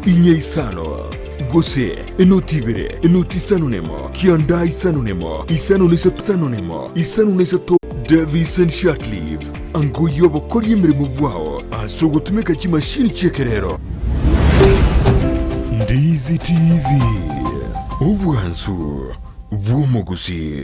inye isano gose inoti ibere inoti isano nemo kianda isano nemo isano niso to Davis and Shortleaf ango yobo kori emirimo bwao asogotumeka kimashini chekerero. Ndizi TV obwansu bwomogusi.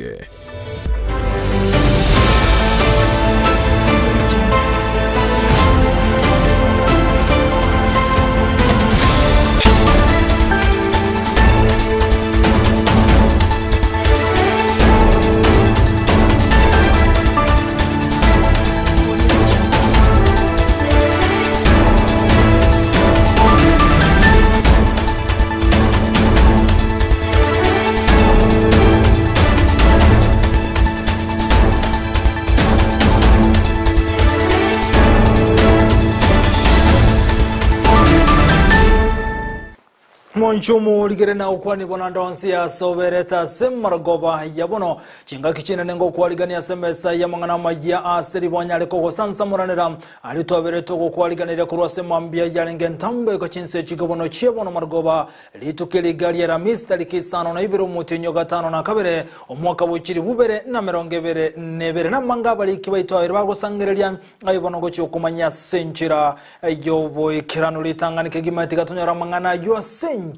Monchumu ligerena ukwani bonandonsi ya sobereta semaragoba yabono chinga kichine nengo kwaligani ya semesa ya mangana magia asiri bonyale koko sansa muranira alitobereto ko kwaliganira kurwa semambia yalenge ntambe ko chinse chigobono chiebono margoba litukeli gali ya Mr. Likisano na ibiru mutinyo gatano na kabere omwaka buchiri bubere na merongebere nebere na mangaba likibaito irwago sangerelia ayibono go chukumanya senchira yobo ikiranu litanganike gimati gatunyara mangana yo senchira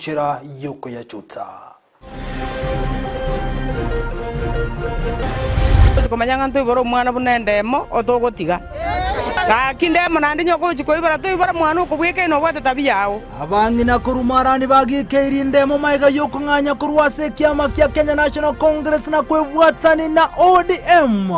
yoko ya chuta. Kumanyanga ntuboro mwana buna ndemo otogo tiga. Ndemo nandi nyoko chiko ibara to ibara mwana ukubweke no wate tabiyao. Abangi na kurumarani bagikeiri ndemo maiga yoko nganya kurwase kiama kya Kenya National Congress na kwebwatani na ODM.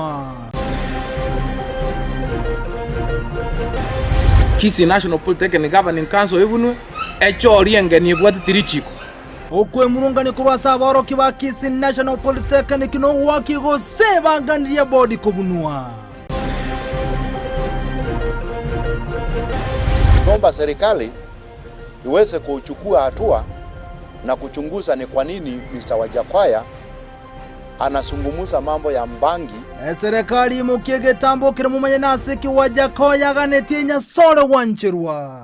Kisii National Polytechenic Governing Council ibunu echorienge ni bwati tirichiko. Okwe murungani kurwasa aboroki ba Kisii National Polytechenic no wakigo sebanganiria body kubunua. Naomba serikali iweze kuchukua hatua na kuchunguza ni kwa nini Mr. Wajakoya anasungumuza mambo ya mbangi. Serikali imukiege tambo kira mumanye nasiki Wajakoya ganetinya solo wanchirwa.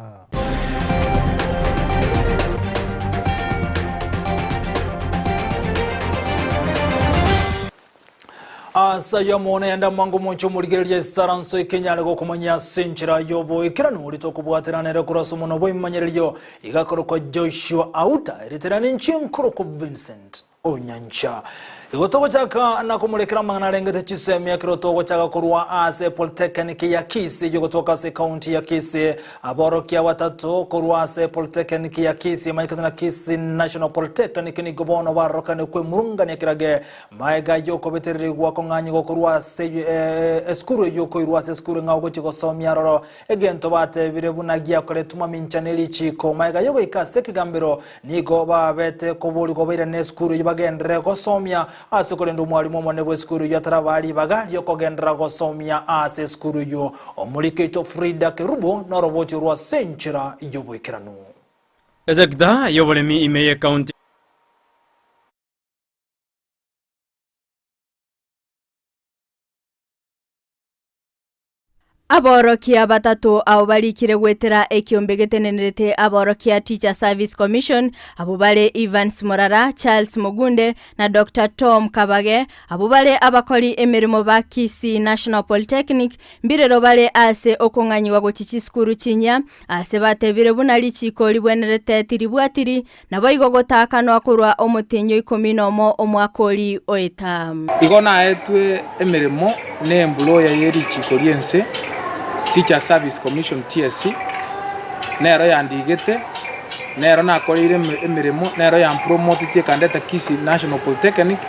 Asa ya mwone yanda mwangu mwancho muligelia saranso ikenyale go kumanya senchira yobo ikiranu litokubwatira nere kuraso muno boy manyerelyo igakoro kwa Joshua Auta eriterani nchinkuru ku Vincent Onyancha. Igotogo chaka na kumulekera mangana lengete chisemi ya kirotogo chaka kurua ase Polytechenic ya Kisii yogotoka se county ya Kisii aborokia watatu kurua ase Polytechenic ya Kisii maikatana Kisii National Polytechenic ni gobono barokane kwe murunga ni kirage maiga yoko betereri wako nganyi go kurua se eskuru yoko irua se eskuru ngao chiko somya roro egento bate birebuna gia kore tuma minchaneli chiko maiga yoko ikase kigambiro nigo babete kubuli go bire ne eskuru yibagendere go somya Asukolendo mwalimu mwane skuru ya tarabali bagali yokogendera gosomya ase skuru yo omulike to Frida Kerubo na roboti rwa senchira yobwekiranu. Ezekda yobolemi imeye county Aborokia batatu abo balikire gwetera ekiombe getenerete aborokia Teacher Service Commission abubale Evans Morara, Charles Mugunde na Dr. Tom Kabage abubale abakoli emirimo ba Kisii National Polytechnic mbirero bale ase okonganyi wago chichiskuru chinya ase batebire bunali chiko libwenerete tiribwatiri na boigogotaka no akurwa omutenyo 10 omwakoli oeta igona etwe emirimo ne employer yeri chiko liense Teacher Service Commission TSC nero yandigete nero nakolire emirimo nero ya promote tie kandeta Kisii National Polytechnic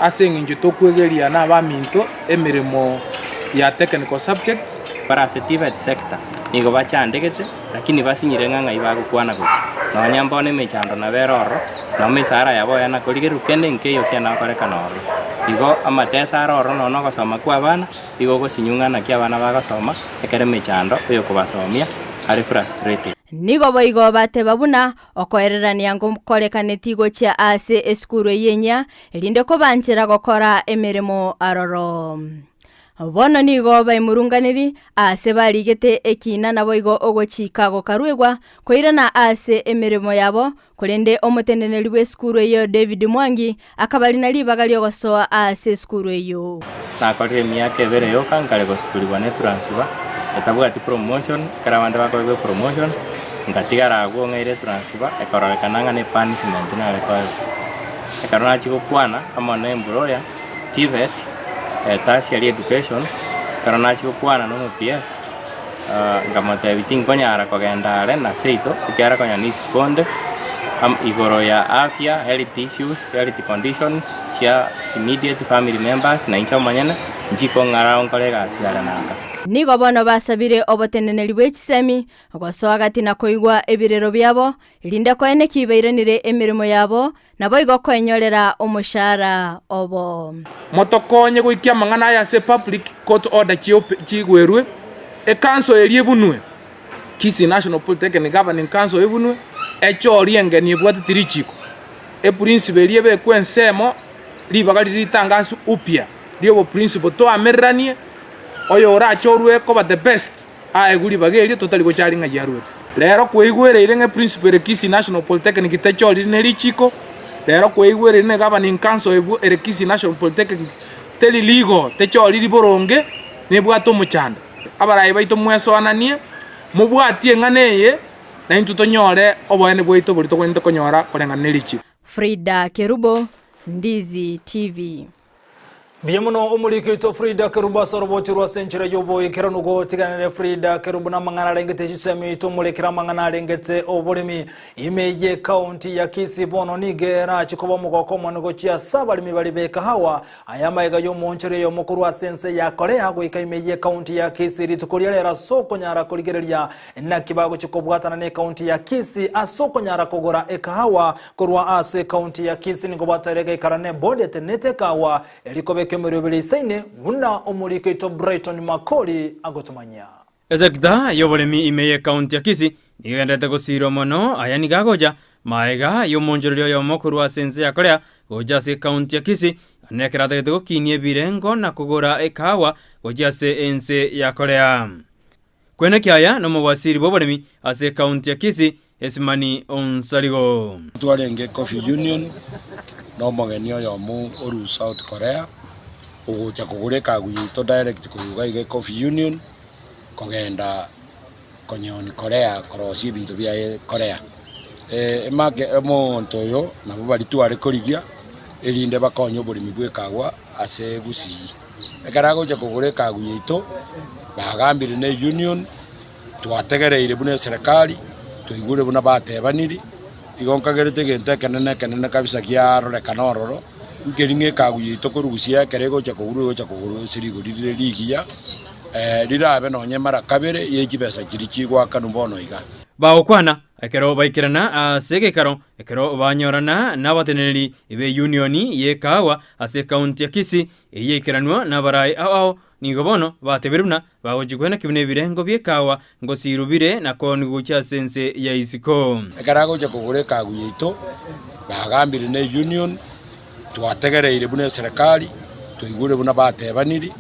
asenginje tokwegeria na baminto emirimo ya technical subjects para active sector nigo bachandegete lakini basinyire nganga ibagukwana guti no nyambone mechando na beroro no misara yabo yana koligero kende nkeyo kena koreka noro igo amatesa roro no gosoma kwa bana igo gosinyungana kya bana bagasoma ekere mechando yo kubasomia ari frustrated nigo boigo bate babuna okoererania ngo kolekanetigo cha ase eskuru yenya elinde ko banchira gokora emirimo aroro bono nigo baimurunganiri ase barigete ekina nabo igo ogochika karwegwa koirana ase emirimo yabo kurende omutendeneri w'esukuru eyo David Mwangi akabali na libaga lyogosoa ase esukuru eyo nakorire miaka ebere yoka nkare gositulibwa ne transfer etabuga ati promotion karabande bakorwe promotion ngatigara agwo ngaire transfer ekororekana ne punishment na record ekarona chiko kwana amana employer TVET tertiary education karona chiko kwana no PS ngamote everything konyara kogenda na seito ikiara konya nisikonde igoro ya afya, health issues, health conditions, chia immediate family members na incha manyana njiko ngara onkolega asiara nanga. Nigo bono basabire oboteneneri bw'ekisemi ogosoa gati na koigwa ebirero byabo ilinde ko ene kibairanire emirimo yabo nabo igo kwenyorera omushara obo motokonye gwikia mangana ya se public court order chigwerwe e council eliebunwe Kisii National Polytechnic Governing Council ebunwe echorienge ni bwatitiri chiko e principle eliebe kwensemo libaga litangasu upya libo principle to amerranie oyo ora chorwe ko the best aeguri bageli totali go charinga yarwe lero kweigwere irenge principle Kisii National Polytechnic techori ne lichiko lero kweigwere ne governing council ebu Kisii National Polytechnic teli ligo techori liboronge ne bwato muchanda abarayi baito mweso ananie mubwatie nganeye na intutonyore obone bwaito bulito kwento konyora korenga ne lichiko. Frida Kerubo, Ndizi TV. Biyemuno umulikito Frida Keruba sorobotirwa senchira yobo ikiranugo tiganere Frida Keruba na mangana lengete jisemi tumulekira mangana lengete obolimi imeje county ya Kisii bono nigera chikoba mugoko monugo chia sabalimi balibeka hawa ayama ega yo monchire yo mukuru wa sense ya Korea go ikaimeje county ya Kisii ritukolera soko nyara koligerelia na kibago chikobwatana ne county ya Kisii asoko nyara kogora ekahawa korwa ase county ya Kisii ngobatarega ikarane bode tenete kawa elikobe kemerubili saine wuna omuliketo Brighton Makoli agotumanya. Ezekda yobolemi imeye county ya Kisii nigendete gosirwa mono ayani gagoja maega yomonjoryo yomokuru wa sense ya Korea goja se county ya Kisii anekerate go kinie birengo na kugora ekawa goja se ense ya Korea. Kwene kyaya no mowasiri bobolemi ase county ya Kisii Esimani Onsaligo twalenge Coffee Union no mogenio yomu oru South Korea ugucha kugure EKAGU yito direct kuruga ige Coffee Union kogenda konyoni Korea korosi bintu bya Korea emake emonto yo nabo bali tware korigia elinde bakonyo buri mibwe EKAGU ase Gusii ekarago cha kugure EKAGU yito bagambire ne union twategereire bune serikali tuigure buna batebaniri igonkagerete gente kenene kabisa kiaro le kanororo ngeringe EKAGU yito kurugusia kerego cha kuguru sirigo ligiya lirabe no nyamara kabere yekibesa kirichigwa kanumbono iga baokwana ekero baikirana asegekaro ekero banyorana nabateneri ibe unioni yekawa ase county ya Kisii yekiranwa nabarai ao nigobono bateberuna bagojigwena kibune birengo byekawa ngosirubire nakoni gucha sense ya isiko ekarago cha kugure EKAGU yito bagambire ne union twategereire bune serikali tuigure buna batebaniri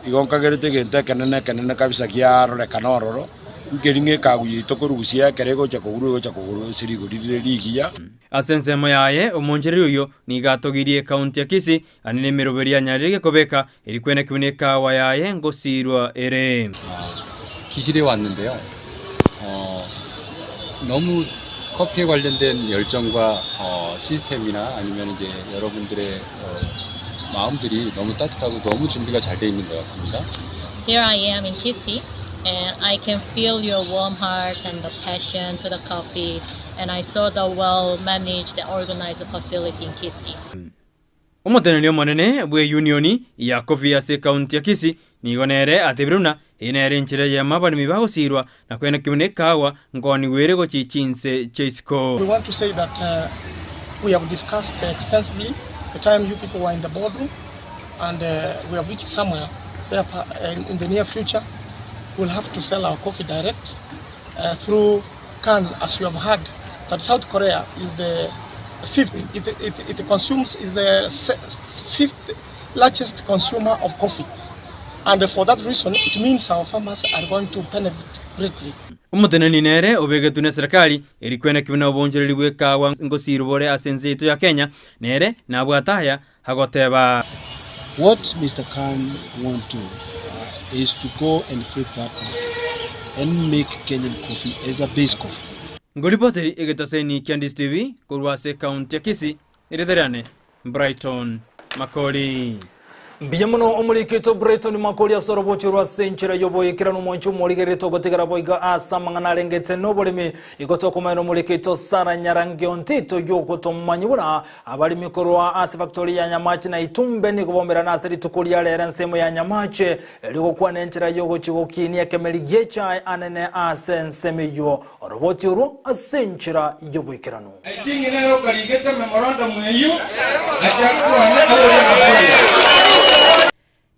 igonkagerete gente kenene kabisa kiaro le kanororo ngeringe EKAGU yito kurugusia kerego cha kuguru sirigo ligiya asense moyaye omonjeri uyo nigatogirie county ya Kisii anene meroberia nyarige kobeka elikwene kibune kawa yaye ngosirwa ere 기실에 왔는데요. 너무 커피에 관련된 열정과 시스템이나 아니면 이제 여러분들의 마음들이 너무 따뜻하고 너무 준비가 잘 돼 있는 것 같습니다. Here I am in Kisii, and I can feel your warm heart and the passion to the coffee, and I saw the well-managed and organized facility in Kisii. Omotenelio monene bwe unioni ya coffee ya se county ya Kisii nigonere atebruna inere nchire ya mabani mibago sirwa na kwena kibune kawa ngoni werego chichinse chesko. We want to say that we have discussed extensively the time you people were in the boardroom, and we have reached somewhere where in the near future we'll have to sell our coffee direct through can, as you have heard that South Korea is the fifth, it consumes, is the fifth largest consumer of coffee. And for that reason, it means our farmers are going to benefit greatly. Umutenani nere obegetune serikali erikwena kibina obonjereri bw'ekawa ngosirwa asenze itu ya Kenya nere nabwataya hagoteba. What Mr. Khan want to is to go and flip that market and make Kenyan coffee as a base coffee. Ngolipoteri egetaseni Ndizi TV kurwase county ya Kisii iretherane Brighton Makoli. Biyamuno omulikito Brighton Makoli asorobochirwa senchira yoboyekera n'umunchu muligereto gotegera boiga asamangana lengete nobolemi igotokomano mulikito Sara Nyarangi Ontito yokotomanyibuna abali mikorwa ase factory ya Nyamache na Itumbe ni kubombera naseri tukulia lera nsemo ya Nyamache elikokwa nenchira yogochigokini ekemeligecha anene ase nsemiyo orobochirwa asenchira yoboyekera no itinginero karigete memorandum yeyu atakwa na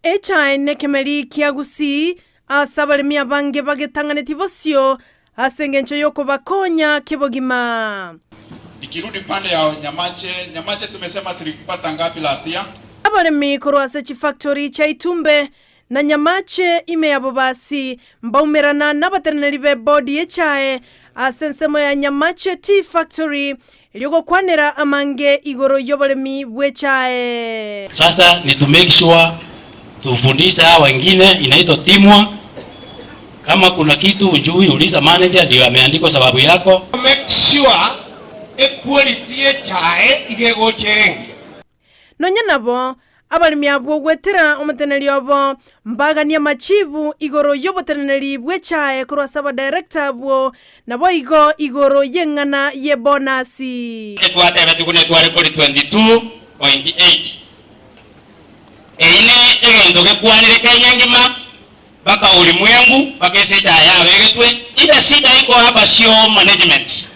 Echai nekemeli kia Gusii asabalimi abange bagetangane bosio asengencho yoko bakonya kibogima. Ikirudi pande ya Nyamache tumesema tulipata ngapi last year? Abalimi korwase chi factory cha Itumbe na Nyamache ime yabo basi mbaumerana n'abaterneri be body echae asensemo ya Nyamache Tea Factory iliyoko kwanera amange igoro yobalemi bwechae. Sasa ni to make sure tufundisha hawa wengine, inaitwa teamwork. Kama kuna kitu ujui uliza manager, ndio ameandika sababu yako. Make sure equality echae igegocherenge. Nonya nabo abalimi abo gwetera omuteneri obo mbagania machivu igoro yoboteneri bwechae kurwasaba director abo nabo igoro yengana ye bonasi. Etwatebe tukune tware kuri 22.8. Eine egendo gekwanire Kenya ngima baka ulimwengu bakeseta yabegetwe ida sita iko hapa sio management,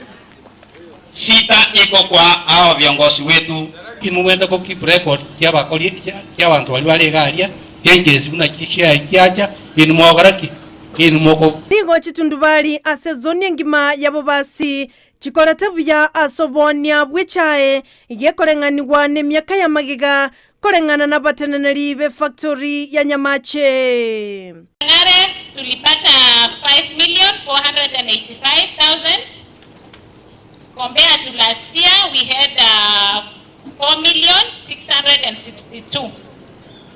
sita iko kwa hao viongozi wetu kimwenda ko keep record ya bakoli ya bantu bali bale galia yengezi buna kishya kyacha inmogaraki inmoko bigo chitundubali ase zone ngima yabo basi chikorete bya asobonia bwechae yekorenganiwa ne myaka ya magiga korengana na bateneneri be factory ya Nyamache. Ngare tulipata 5,485,000 compared to last year we had 4,662.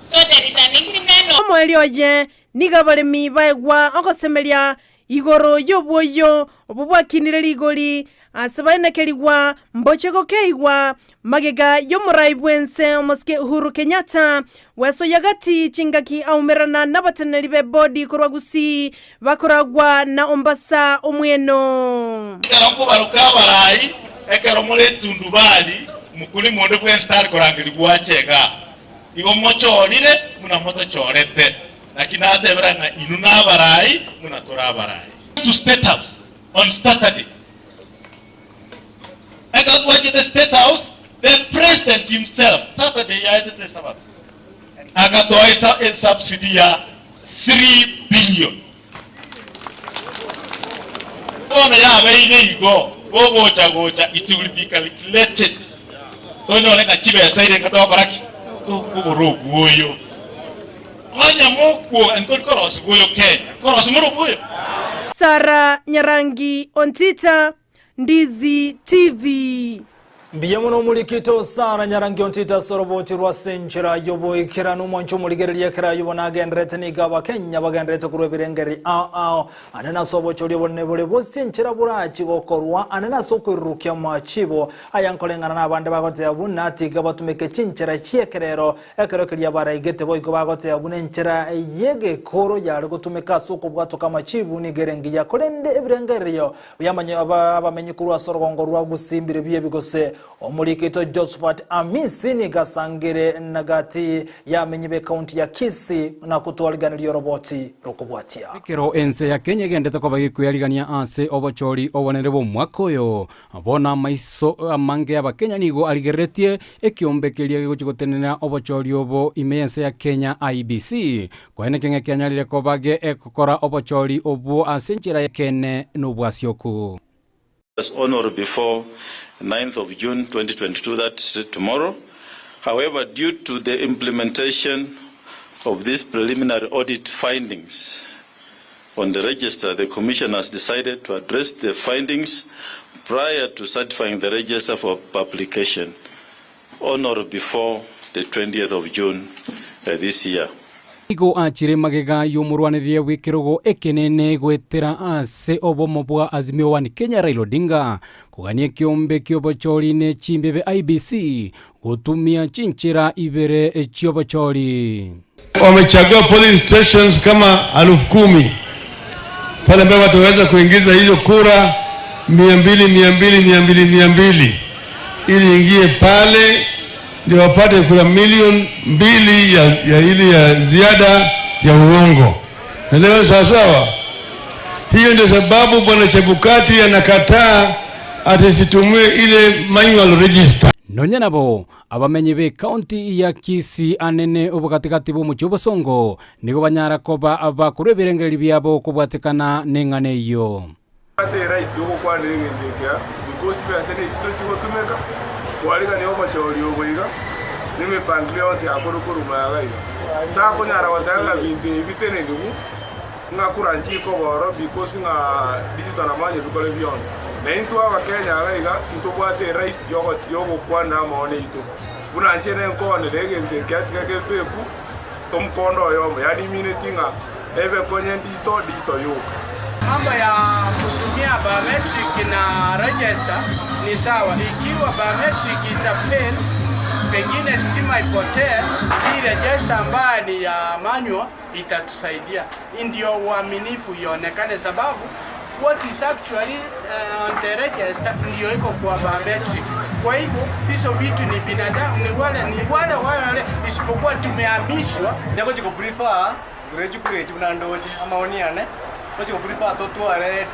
So there is an increment of Omwelioye nigabalemi baegwa okosemelia igoro yoboyo obubwakinire ligoli asabainekeliwa mbocheko keiwa magega yomuraibwense omoske Uhuru Kenyatta weso yagati chingaki aumerana nabateneri be body korwa Gusii bakoragwa na ombasa omweno ekero kubaruka barai ekero mole tundubali mukuli monde bwe star korangiri gwachega igo mochorire muna moto chorete lakini ateberanga inuna barai muna tora barai to State House on Saturday. I got to watch the State House, the president himself, Saturday, I did the Sabbath. I got to a subsidy 3 billion. Gocha, it will be calculated. Don't know like a chief side and Katabaraki. Go, and go cross, go, okay. Cross, Murubuyo. Sara Nyarangi Ontita, Ndizi TV. Biyamuno mulikito Sara Nyarangi Ontita sorobochirwa senchira yoboyekera n'umunchu muligereria kera yobonagendrete nigaba Kenya bagendrete kurwebirengeri anena sobochori bonebole bosenchira burachi gokorwa anena sokurukia machibo ayankolengana n'abande bagote abuna TIGA batumeke chinchira chiekerero ekero kiriya barayigete boyiko bagote abuna enchira yege koro yari gutumeka soko bwatoka machibu nigerengi yakolende ebirengeriyo yamanye abamenye kurwa sorogongorwa gusimbire biye bigose omulikito Josephat Amisi ni gasangire nagati yamenye be county ya Kisii na kutwaliganira roboti rokubwatia kero ense ya Kenya gendete ko bagikuyarigania ase obochori obonere bo mwakoyo abona maiso amange abakenya nigo aligeretie ekiombekelia gigochikotenera obochori obo imense ya Kenya IBC kwene Kenya lire ko bage ekokora obochori obo asenchira ya kene no bwasioku as honor before 9th of June 2022, that's tomorrow. However, due to the implementation of these preliminary audit findings on the register, the Commission has decided to address the findings prior to certifying the register for publication on or before the 20th of June this year. Igo achire magega yumurwanirire wikirogo ekenene gwetera ase OBWOBA Azimio wa Kenya Raila Odinga kugania kiombe kiobochori ne chimbebe IBC gutumia chinchira ibere chiobochori. Wamechagua polling stations kama 10,000 pale ambapo wataweza kuingiza hizo kura 200 ili ingie pale ndio wapate kura milioni 2 ya ili ya ziada ya uongo. Naelewa sawa? Hiyo ndio sababu bwana Chebukati anakataa atisitumie ile manual register. Nonya nabo abamenye be county ya Kisii anene obukatikati bo muchobo songo nigo banyara koba abakureberengeri byabo kubwatekana nengane iyo. Ate right yo kwa ndengekia because we atene kito kigutumeka twalika ne obochori oboiga nimepanglia wose akorukuru magaga tako nyara watanga bindi bitene ndugu ngakura nchiko boro because nga digital amanye bikole byon na into abakenya agaiga ntubwate right yo kwanda maone ito una nchene nkone degende katika pepu tomkondo yomo yani minutinga ebe konye dito yo. Mambo ya kutumia biometric na register ni sawa. Ikiwa biometric itafail, pengine stima ipotee, hii register ambayo ni ya manual itatusaidia. Ndio uaminifu ionekane, sababu what is actually on the register ndio iko kwa biometric. Kwa hivyo hizo vitu ni binadamu, ni wale isipokuwa tumehamishwa. Ndio chiko prefer kureju kunandoje amaoniane. Wacho kulipa toto ale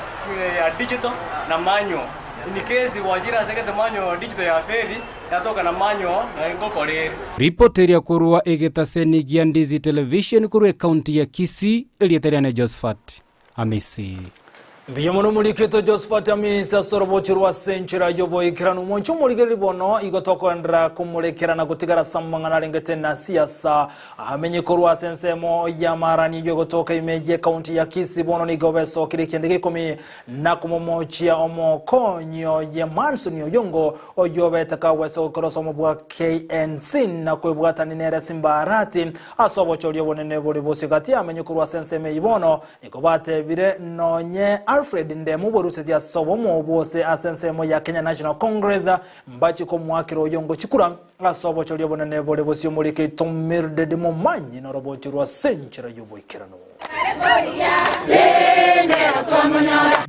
ya digital na manual. In case wajira sekete manual digital ya feri natoka na manual na ngokore. Reporter ya kurua egetaseni gia Ndizi television kurwe county ya Kisii elieteriane Josephat Amisi. Biyamono mulikito Josephat Amisi asorobochirwa senchira yoboikiranu moncho muligeri bono igotoko ndra kumulekirana gutigara samangana lengete na siasa amenye korwa sensemo ya marani yogotoka imeje county ya Kisii bono ni gobeso kirikendege komi na kumomochia omokonyo ye Manson Oyongo oyobetaka weso korosomo bwa KNC na kwebwata ninere simbarati asobochorio bonene boli bosigati amenye korwa senseme ibono ikobate bire nonye Alfred NDEMO borusetia sobomo bose asensemo ya Kenya National Congress mbachi ko mwakiro Oyongo chikura asobochorio bonene boli bosio mulike tomirde de momanyi no robochirwa senchira yoboikirano.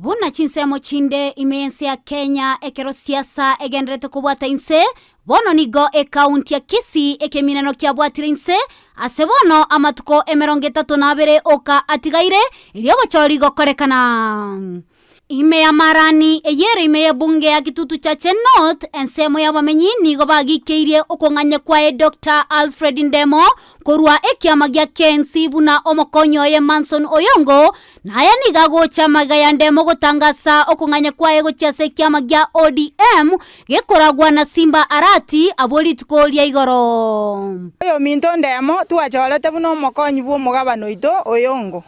Buna chinsemo chinde imeensi ya Kenya ekero siasa egenrete kubwata inse bono nigo county ya Kisii ekeminano kia bwatire inse asebono amatuko emerongeta nabere oka atigaire iliyo bachori gokorekana. Ime ya marani eyere ime ya bunge ya Kitutu Chache North ensemo ya bamenyi nigo bagikeirie okonganya kwae Dr. Alfred NDEMO korwa ekiamagia KNC buna omokonyo ye Manson Oyongo na ya nigago chamaga ya NDEMO gotangasa okonganya kwae gochiase ekiamagia ODM gekoragwa na Simba Arati aboli tukolia igoro. Oyo minto NDEMO tuwacholete buna omokonyi bwo mugabano ito Oyongo.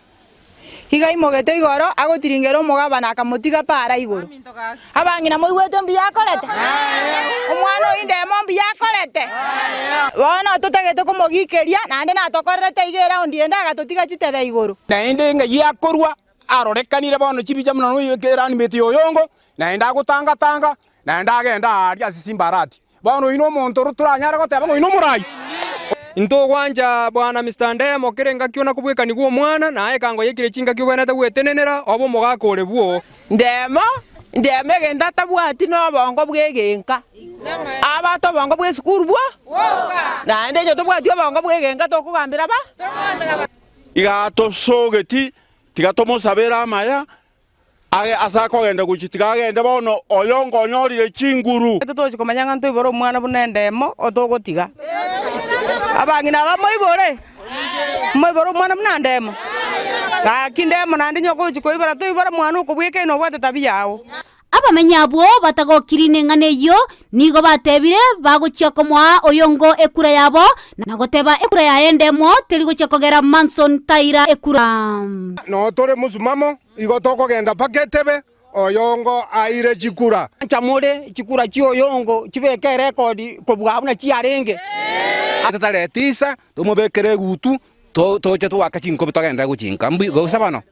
Higa imogete igoro agotiringero mugabana akamutiga para igoro. Abangina moigwete mbi yakorete. Omwana NDEMO mbi yakorete. Bona tutegete kumogikeria nande natokorete igera ondienda agatotiga chitebe igoro. Naende ngai yakorwa arorekanire bono chibicha muno noyekera ni meti Oyongo naenda gutanga naenda agenda ari Simba Arati. Bono ino monto ruturanyara goteba ngo ino murai. Into gwanja bwana Mr. NDEMO kirenga kiona kubweka niguo mwana na ekango yekire chinga kiwenete gwetenenera obo mogakore buo. NDEMO genda tabwati no bongo bwegenka. Abato bongo bwe skuru buo. Na ndenyo tobwati bongo bwegenka tokugambira ba. Igato sogeti tigatomo sabera amaya asako genda guchitiga genda bono Oyongo onyorire chinguru. Tutochi komanyanga ntu iboro mwana buna NDEMO otogotiga. Abangina bamoibore. Moiboro mwana buna NDEMO. Ka kindemo nandi nyoko chiko ibara tu ibara mwana ukubweke no bwate tabia yao. abamenya abo batagokirine ngane yo nigo batebire bagochia komwa oyongo ekura yabo na goteba ekura ya NDEMO teligochia kogera Manson Taira ekura no tore musumamo igotoko genda paketebe oyongo aire chikura chamure chikura chi oyongo chibeke rekodi kobwabuna chi arenge atatare tisa tumubekere gutu toche tuwakachinko bitagenda guchinka mbi gosabano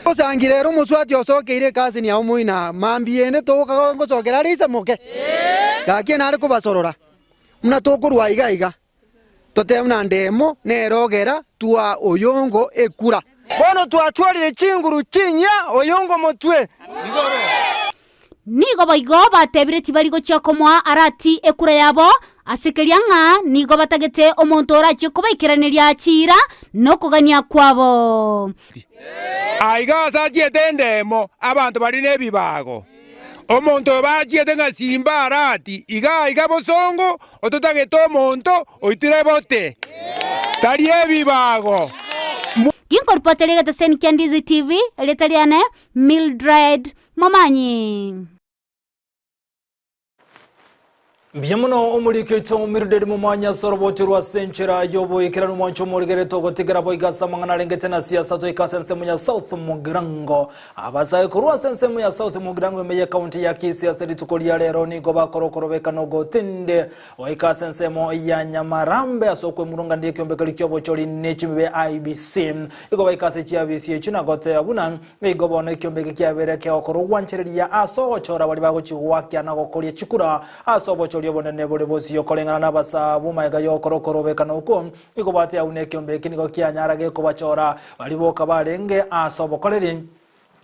osangirero muswati osokeire kazi ni aumuina mambiene toka ngosokera risa moke gake nari kubasorora muna tokurwa iga totemna NDEMO nerogera tua oyongo ekura bono twatwarire chinguru chinya oyongo motwe nigo baigo batebire tibarigo chakomwa arati ekura yabo asikelianga nigo batagete omonto orache kubaikiraniria chira no kugania kwabo aiga sajiete NDEMO abantu bari nebibago omonto bajiete ngasimba arati iga bosongo ototagete omonto oitire bote tari ebibago Incorporated the Sen Ndizi TV Letaliane Mildred Momanyi Biamuno omurikito Mildred Momanya sorobotirwa senchera yobo ikirano mwancho murigere togo tigera boiga samangana lengete na siasa to ikasense munya South Mugirango abasaye kurwa sense munya South Mugirango meye county ya Kisii asedi tukolia lero ni goba KOMOCHIA gotinde wa ikasense mo ya Nyamarambe asokwe murunga ndiye kiombekali kyobo choli nechimbe IBC igoba ikase chia BC china gote abuna igoba no kiombeke kya bereke okorwancheria aso chora bali bago chiwakya na gokolia chikura aso bocholi bonene bole bosi yokolengana nabasa bumaga yokorokobekana uko ikobate auneke ombeke niko kyanyarage ko bachora baliboka barenge asobokoleri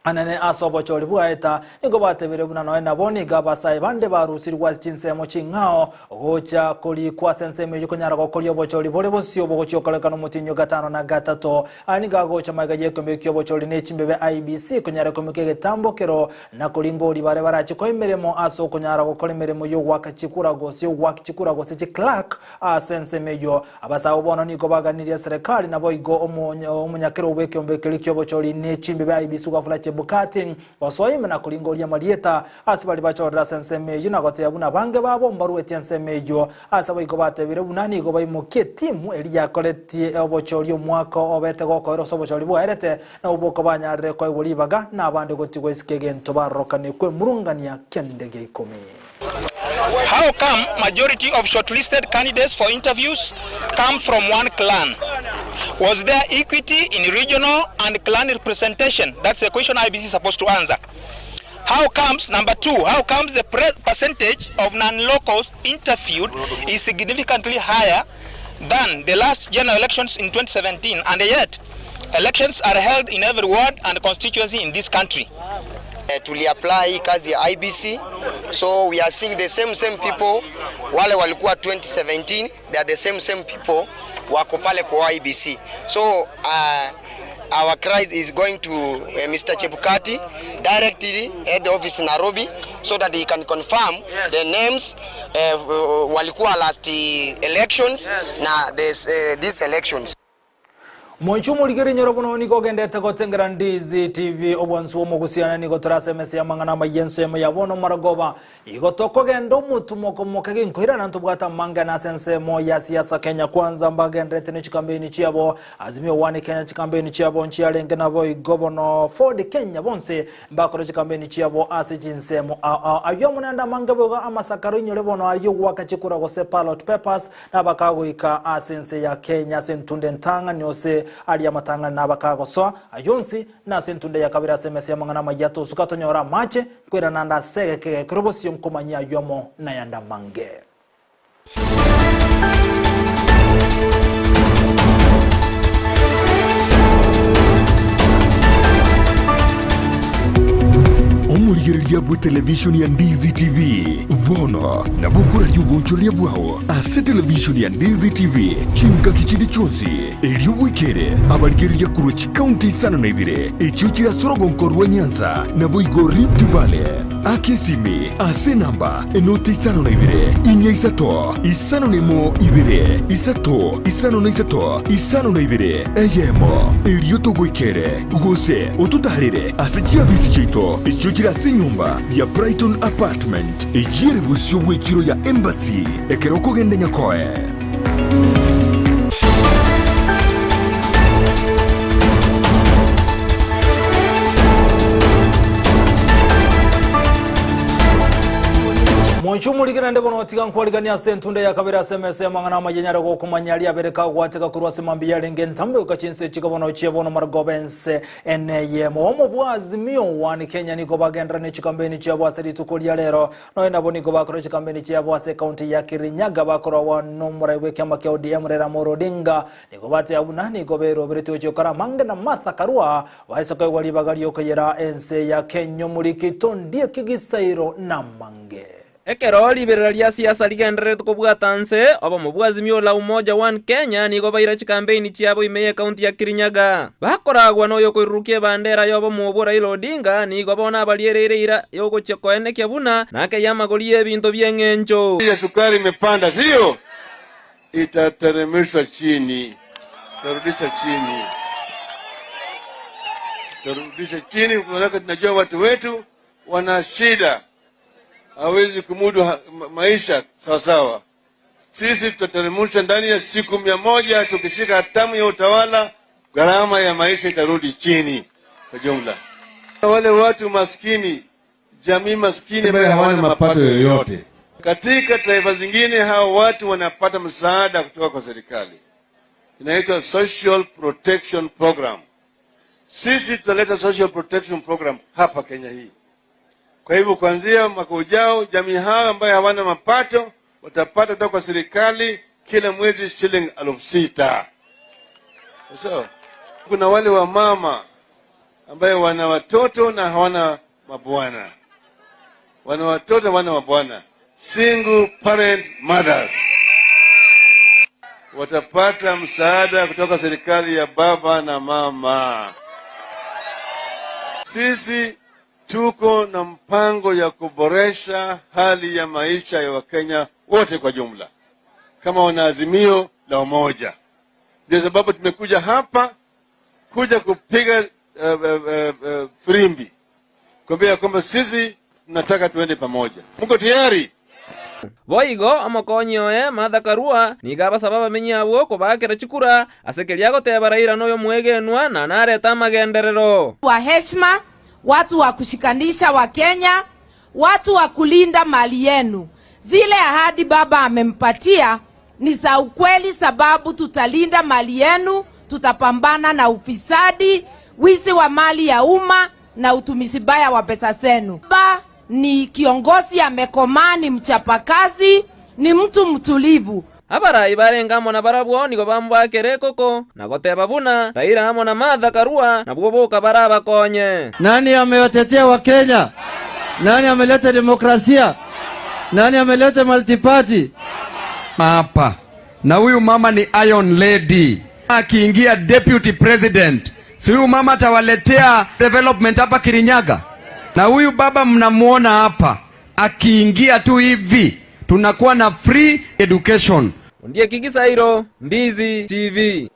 anane asobocholi buaeta nigo batebere buna noe naboni gabasa bande barusirwa chinsemo chingao gocha koli kwa senseme yukonyara gokoli obocholi bole bosi obogochi okolekana mutinyo gatano na gatato ani gagocha magaje kombeki obocholi nechimbebe IBC konyara komekege tambokero na kolingoli bare barachi ko imeremo aso konyara gokoli meremo yo wakachikura gosi yo wakachikura gosi chi Clark senseme yo abasa obono nigo baganiriye serikali nabo igo omunyakero ubeke ombekeli kyobocholi nechimbebe IBC gafula Bukati wasoime na kulingolia malieta asibali bachora senseme yuna gote abuna bange babo mbaru etiensemeyo asaba igobate bire bunani gobai muketimu elia koleti obochori omwaka obete gokoro sobochori boerete na uboko banyare ko ibolibaga na abande gotigo iskege ntobarokane kwe murungania kendege ikomi. How come majority of shortlisted candidates for interviews come from one clan? Was there equity in regional and clan representation? That's a question IBC is supposed to answer. How comes, number two, how comes the percentage of non-locals interviewed is significantly higher than the last general elections in 2017, and yet elections are held in every ward and constituency in this country? Tuliapply kazi ya IBC, so we are seeing the same people wale walikuwa 2017, they are the same people wako pale kwa IBC. So our cry is going to Mr. Chebukati directly head office in Nairobi so that he can confirm the names walikuwa last elections na these elections. Mwanchumu ligeri nyorobono niko gendete gotengera Ndizi TV obwansu omugusiana niko turasemese yamangana mayenso yabono maragoba igotoko gendo mutumoko mokege nkoira nantubwata mangana sense mo ya siasa Kenya kwanza mbagendete ne chikambeni chiabo Azimio One Kenya chikambeni chiabo nchialenge nabo igobono Ford Kenya bonse mbakoro chikambeni chiabo asijinsemo ayomunanda mangabo amasakaro nyorebono ayo wakachikura gose ballot papers nabakagoika asense ya Kenya sentunde ntanga nyose ali amatanga nabakago so ayonsi na sentunde ya kabira semese yamangana mayato sukatonyora mache kwera nanda sege krobosio mkomanya yomo na yanda mange. Omurigiriria bu television ya Ndizi TV bono na bukura ry'ubunchuri bwawo ase television ya Ndizi TV chinka kichindi chonsi eliobwikere abarigeriya kuruchi county sana na ibire ichuchira sorogonkorwa Nyanza na boigo Rift Valley akesimi ase namba enoti isano na ibire inya isato isano nemo ibire isato isano na isato isano na ibire eyemo elioto gwikere gose ututalire ase chiabisi chito ichuchira ase nyumba ya Brighton Apartment ejire busyo bwekiro ya Embassy ekeroko gende nyakoe. Monchumuligana ndebono tiga nkwaligania sentunde ya kabira SMS mangana majenyara go kumanyali abereka gwateka kurwase mambi ya lenge ntambe ukachinse chikabono chiebono margobense NYAMARAMBE omo bwazimio wani Kenya niko bagendra ne chikambeni chia bwaseri tukolia lero no inaboni go bakoro chikambeni chia bwase county ya Kirinyaga bakoro wa nomura weke make ODM rera morodinga niko bate abuna niko bero bereto chokara mange na Martha Karua waisaka wali bagali okayera ense ya Kenya muri Kitondia Kigisairo na mange. Ekero liberera lya siasa ligendere tukobwatanse obo mubwazimio la umoja one Kenya niko baira chikampeni chiabo imeye county ya Kirinyaga bakoragwa no yoko irukie bandera yobo mubo Raila Odinga niko bona baliereira yoko chekoene kyabuna nake yamagolie ebinto byengencho ya sukari imepanda sio itateremshwa chini tarudisha chini kwa tunajua watu wetu wana shida hawezi kumudu maisha sawa. Sisi tutateremsha ndani ya siku 100 tukishika hatamu ya utawala, gharama ya maisha itarudi chini kwa jumla. Wale watu maskini, jamii maskini ambao hawana mapato yoyote. Katika taifa zingine hao watu wanapata msaada kutoka kwa serikali. Inaitwa Social Protection Program. Sisi tutaleta Social Protection Program hapa Kenya hii. Kwa hivyo kuanzia mwaka ujao jamii hao ambayo hawana mapato watapata kutoka kwa serikali kila mwezi shilingi 6,000. Sawa. Kuna wale wa mama ambayo wana watoto na hawana mabwana. Wana watoto hawana mabwana. Single parent mothers. Watapata msaada kutoka serikali ya baba na mama. Sisi tuko na mpango ya kuboresha hali ya maisha ya Wakenya wote kwa jumla kama wanaazimio la umoja. Ndio sababu tumekuja hapa kuja kupiga firimbi kuambia kwamba sisi tunataka tuende pamoja. Mko tayari? Boigo amokonyoe Martha Karua nigaba sababa menyabo ko bakera chikura asekeliago tebaraira noyo mwegenwa na nareta magenderero wa heshima, watu wa kushikanisha wa Kenya, watu wa kulinda mali yenu. Zile ahadi baba amempatia ni za ukweli, sababu tutalinda mali yenu, tutapambana na ufisadi, wizi wa mali ya umma na utumizi baya wa pesa zenu. Baba ni kiongozi amekomaa, ni mchapakazi, ni mtu mtulivu. Abarai barengamo na barabwo niko bambwakere koko na goteba buna Raila amo na Martha Karua na bwoboka baraba konye. Nani amewatetea wa Kenya? Nani ameleta demokrasia? Nani ameleta multiparty? Hapa. Na huyu mama ni Iron Lady. Akiingia deputy president, si huyu mama atawaletea development hapa Kirinyaga. Na huyu baba mnamuona hapa, akiingia tu hivi tunakuwa na free education. Ndiye Kigisairo, Ndizi TV.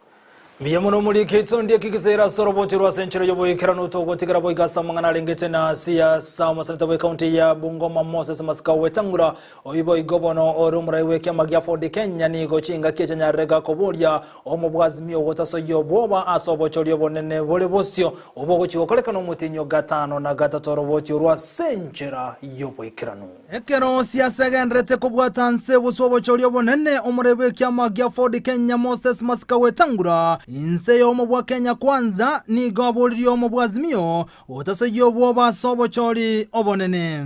Miyamuno muri Kitso ndiye Kigisaira sorobotirwa senchero yoboyekera nutogo tigara boygasa mangana lengete na siasa masarata we county ya Bungoma Moses Maskawe Tangura oyibo igobono orumura weke magya for Kenya ni gochinga kenya rega kobolia omubwazimio wotaso yoboba asobochoryo bonene bole bosyo obogochi okolekano mutinyo gatano na gatatoro botirwa senchera yoboyekera no ekero siasa gendrete kobwatanse bosobochoryo bonene omurebe kya magya for Kenya Moses Maskawe Tangura inse yomo bwa Kenya kwanza ni goboli yomo bwazimio otasayo bwoba sobochori obonene.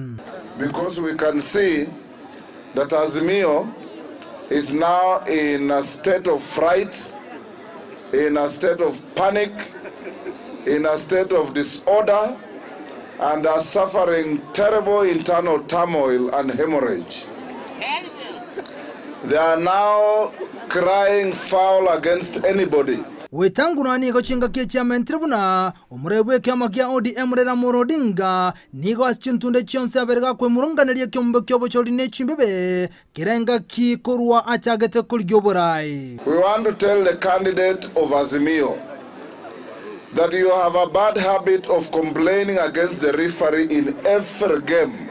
Because we can see that Azimio is now in a state of fright, in a state of panic, in a state of disorder, and are suffering terrible internal turmoil and hemorrhage. They are now crying foul against anybody. Wetangura ni gochinga chairman tribuna umurebwe kama kya ODM rera Morodinga nigo aschintunde chionse aberga kwe murunganiriye kyombo kyobochori ne chimbebe kirenga ki korwa achagete kulgyoborai. We want to tell the candidate of Azimio that you have a bad habit of complaining against the referee in every game.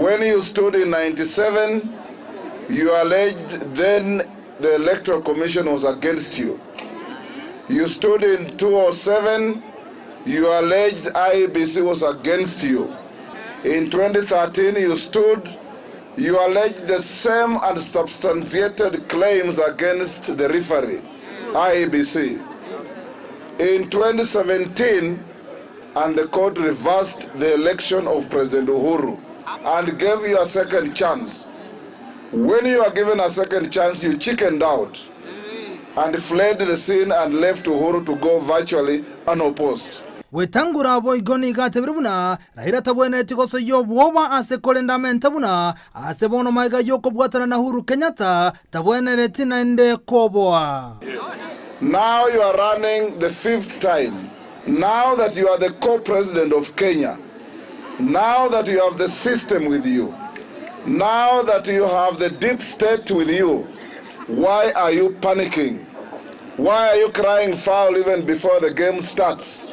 When you stood in 97, you alleged then the Electoral Commission was against you. You stood in 2007, you alleged IEBC was against you. In 2013, you alleged the same unsubstantiated claims against the referee, IEBC. In 2017, and the court reversed the election of President Uhuru and gave you a second chance. When you are given a second chance, you chickened out and fled the scene and left Uhuru to go virtually unopposed. Wetangura boy goni gate bruna Raila tabwene tikoso yo woba ase kolendamenta buna ase bono maiga yoko bwatana na Uhuru Kenyatta tabwene retina ende koboa. Now you are running the 5th time. Now that you are the co-president of Kenya. Now that you have the system with you. Now that you have the deep state with you, why are you panicking? Why are you crying foul even before the game starts?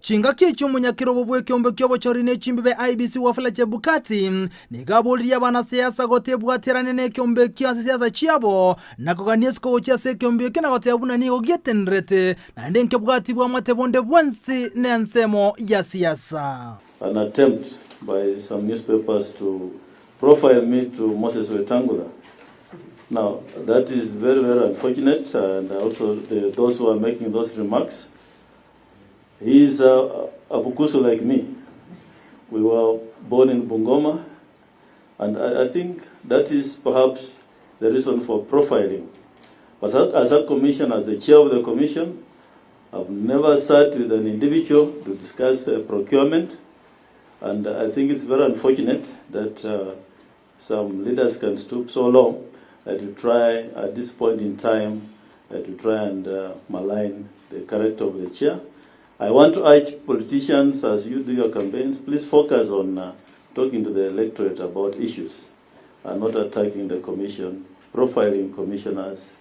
Chinga kicho munyakirobo bwe kyombe kyobochori ne chimbibe IBC wafala chebukati nigabuli yabana siasa gote bwaterane ne kyombe kya siasa chiabo nakoganisco kya se kyombe kena gote abuna ni ogetenrete na ndenke bwati bwa matebonde bwansi ne nsemo ya siasa. An attempt by some newspapers to profile me to Moses Wetangula. Now, that is very, very unfortunate, and also those who are making those remarks. He is a Bukusu like me. We were born in Bungoma, and I think that is perhaps the reason for profiling. But as a commission, as the chair of the commission, I've never sat with an individual to discuss procurement, and I think it's very unfortunate that some leaders can stoop so long to try at this point in time to try and malign the character of the chair. I want to urge politicians, as you do your campaigns, please focus on talking to the electorate about issues and not attacking the commission, profiling commissioners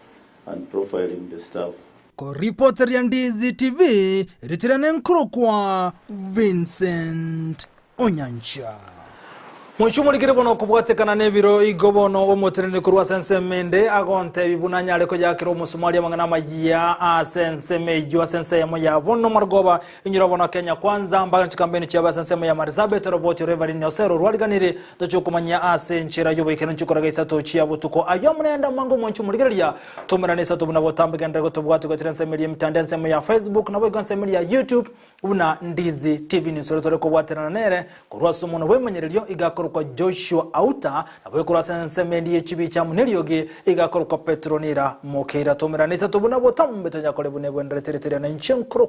and profiling the staff. Ko reporter ya Ndizi TV, Ritirane Nkurokwa, Vincent Onyancha. Munchumulikire bono kubwatekana nebiro igobono omoterene kurwa sensemende agonte bibunanya ariko yakiro musumali amangana magia asensemejo asensemo ya bono margoba inyura bono Kenya kwanza mbaga chikambeni cyaba sensemo ya Marisabe robot Reverend Yosero rwaliganire docukumanya asenchira yobo ikeno chikoraga isato chia butuko ayomnenda mango munchumulikire ya tomerane sato buna botambe ndego tobwatu gotrensemeli ya mitandensemo ya Facebook na bwegansemeli ya YouTube una Ndizi TV ni sorotore ko bwaterana nere kurwa sumono wemenyererio igakoro kwa Joshua Auta na bwekura sensemendi echibi cha munelioge igakoro kwa Petronira Mokera tomerane sato buna botambe tanya kole bune bwenderetere na inchenkoro